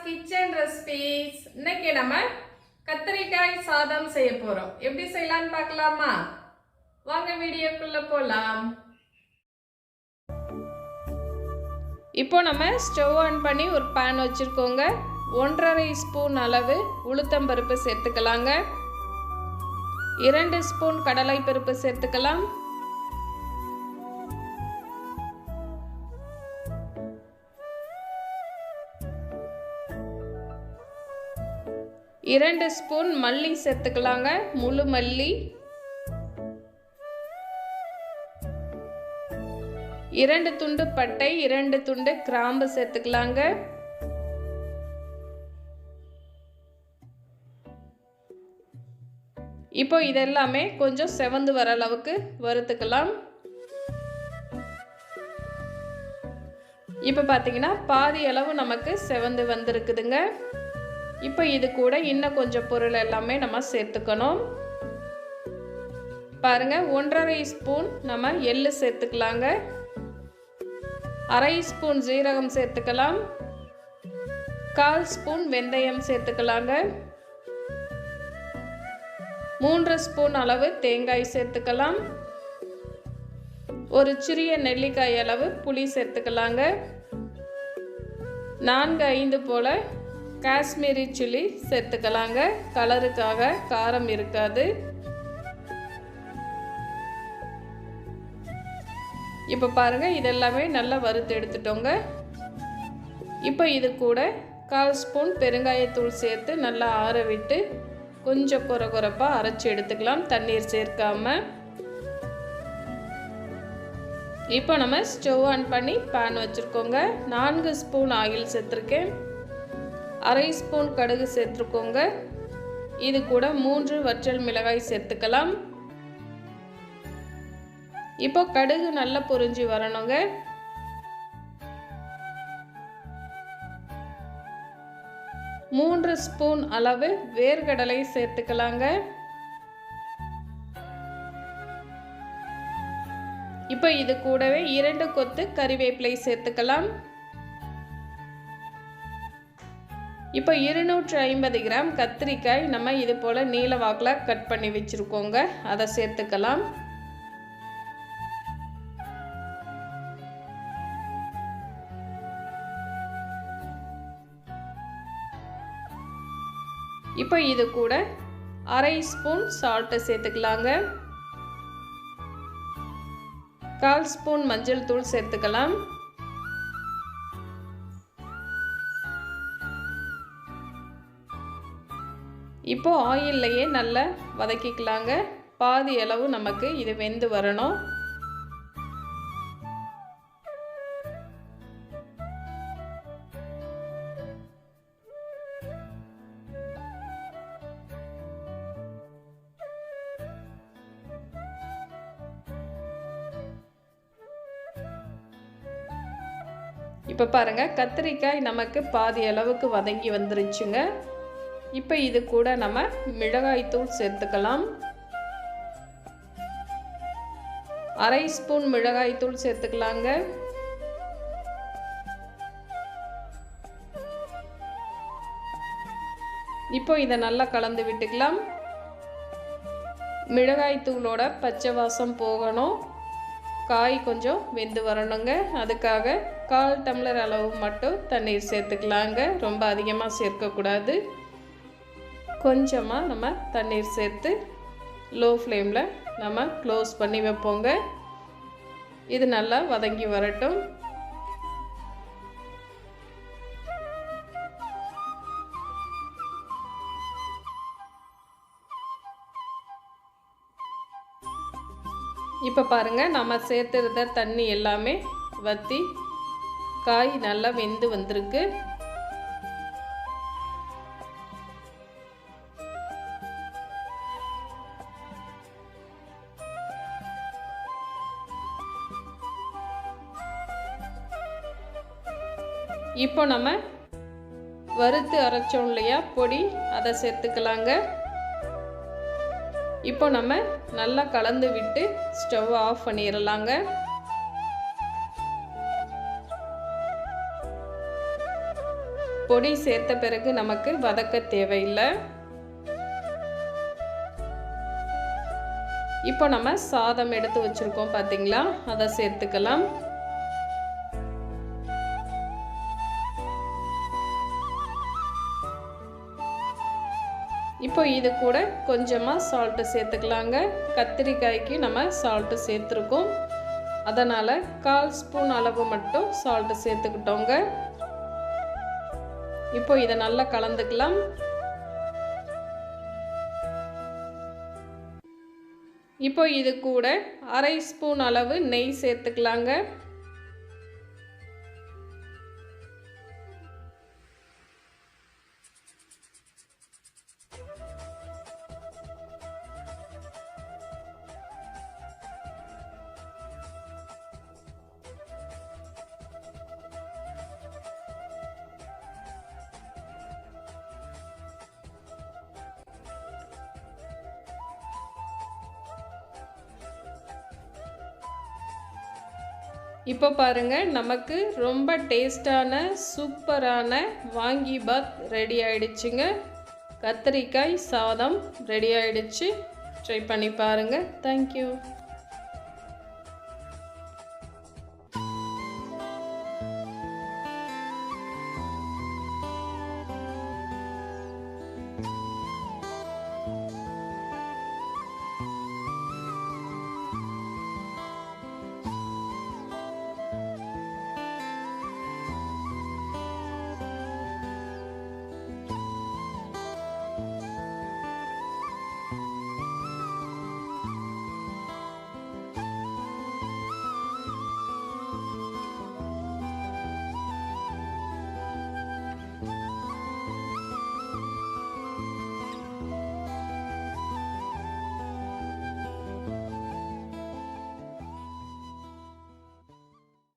Kitchen recipes. இன்னைக்கு நம்ம கத்திரிக்காய் சாதம் செய்ய போறோம். எப்படி செய்யலாம்னு பார்க்கலாமா? வாங்க வீடியோக்குள்ள போலாம். இப்போ நம்ம ஸ்டவ் ஆன் பண்ணி ஒரு பேன் வச்சிருக்கோங்க. 1.5 ஸ்பூன் அளவு உளுத்தம்பருப்பு சேர்த்துக்கலாங்க. 2 ஸ்பூன் கடலை பருப்பு சேர்த்துக்கலாம். 2 ஸ்பூன் மல்லி சேர்த்துக்கலாங்க. முழு மல்லி. 2 துண்டு பட்டை, 2 துண்டு கிராம்பு சேர்த்துக்கலாங்க. இப்போ இதெல்லாமே கொஞ்சம் செவந்து வர அளவுக்கு வறுத்துக்கலாம். இப்போ பார்த்தீங்கன்னா பாதி அளவு நமக்கு செவந்து வந்திருக்குதுங்க. இப்போ இது கூட இன்னும் கொஞ்சம் பொருள் எல்லாமே நம்ம சேர்த்துக்கணும். பாருங்க, 1.5 ஸ்பூன் நம்ம எள்ளு சேர்த்துக்கலாங்க. 1/2 ஸ்பூன் ஜீரகம் சேர்த்துக்கலாம். 1/4 ஸ்பூன் வெந்தயம் சேர்த்துக்கலாங்க. 3 ஸ்பூன் அளவு தேங்காய் சேர்த்துக்கலாம். ஒரு சிறிய நெல்லிக்காய் அளவு புளி சேர்த்துக்கலாங்க. 4-5 போல காஷ்மீரி சில்லி சேர்த்துக்கலாங்க. கலருக்காக, காரம் இருக்காது. இப்போ பாருங்க, இதெல்லாமே நல்லா வறுத்து எடுத்துட்டோங்க. இப்போ இது கூட 1/4 ஸ்பூன் பெருங்காயத்தூள் சேர்த்து நல்லா ஆற விட்டு கொஞ்சம் கொரகொரப்பாக அரைச்சி எடுத்துக்கலாம், தண்ணீர் சேர்க்காம. இப்போ நம்ம ஸ்டவ் ஆன் பண்ணி பேன் வச்சுருக்கோங்க. 4 ஸ்பூன் ஆயில் சேர்த்துருக்கேன். 1/2 ஸ்பூன் கடுகு சேர்த்துருக்கோங்க. இது கூட 3 வற்றல் மிளகாய் சேர்த்துக்கலாம். இப்போ கடுகு நல்லா பொரிஞ்சு வரணுங்க. மூன்று ஸ்பூன் அளவு வேர்க்கடலை சேர்த்துக்கலாங்க. இப்போ இது கூடவே 2 கொத்து கறிவேப்பிலை சேர்த்துக்கலாம். இப்போ 250 கிராம் கத்திரிக்காய் நம்ம இது போல் நீல வாக்கில் கட் பண்ணி வச்சுருக்கோங்க. அதை சேர்த்துக்கலாம். இப்போ இது கூட 1/2 ஸ்பூன் சால்ட்டு சேர்த்துக்கலாங்க. 1/4 ஸ்பூன் மஞ்சள் தூள் சேர்த்துக்கலாம். இப்போ ஆயில்லையே நல்லா வதக்கிக்கலாங்க. பாதி அளவு நமக்கு இது வெந்து வரணும். இப்போ பாருங்க, கத்திரிக்காய் நமக்கு பாதி அளவுக்கு வதங்கி வந்துருச்சுங்க. இப்போ இது கூட நம்ம மிளகாய்த்தூள் சேர்த்துக்கலாம். 1/2 ஸ்பூன் மிளகாய்த்தூள் சேர்த்துக்கலாங்க. இப்போ இதை நல்லா கலந்து விட்டுக்கலாம். மிளகாய்த்தூளோட பச்சை வாசம் போகணும், காய் கொஞ்சம் வெந்து வரணுங்க. அதுக்காக 1/4 டம்ளர் அளவு மட்டும் தண்ணீர் சேர்த்துக்கலாங்க. ரொம்ப அதிகமாக சேர்க்கக்கூடாது. கொஞ்சமாக நம்ம தண்ணீர் சேர்த்து லோ ஃப்ளேமில் நம்ம க்ளோஸ் பண்ணி வைப்போங்க. இது நல்லா வதங்கி வரட்டும். இப்போ பாருங்கள், நம்ம சேர்த்துருந்த தண்ணி எல்லாமே வற்றி காய் நல்லா வெந்து வந்திருக்கு. இப்போ நம்ம வறுத்து அரைச்சோம் இல்லையா பொடி, அதை சேர்த்துக்கலாங்க. இப்போ நம்ம நல்லா கலந்து விட்டு ஸ்டவ் ஆஃப் பண்ணிடலாங்க. பொடி சேர்த்த பிறகு நமக்கு வதக்க தேவையில்லை. இப்போ நம்ம சாதம் எடுத்து வச்சுருக்கோம் பார்த்தீங்களா, அதை சேர்த்துக்கலாம். இப்போ இது கூட கொஞ்சமாக சால்ட்டு சேர்த்துக்கலாங்க. கத்திரிக்காய்க்கு நம்ம சால்ட்டு சேர்த்துருக்கோம், அதனால் 1/4 ஸ்பூன் அளவு மட்டும் சால்ட்டு சேர்த்துக்கிட்டோங்க. இப்போ இதை நல்லா கலந்துக்கலாம். இப்போ இது கூட 1/2 ஸ்பூன் அளவு நெய் சேர்த்துக்கலாங்க. இப்போ பாருங்க, நமக்கு ரொம்ப டேஸ்டான சூப்பரான வாங்கிபாத் ரெடி ஆயிடுச்சுங்க. கத்திரிக்காய் சாதம் ரெடி ஆயிடுச்சு. ட்ரை பண்ணி பாருங்க. தேங்க்யூ.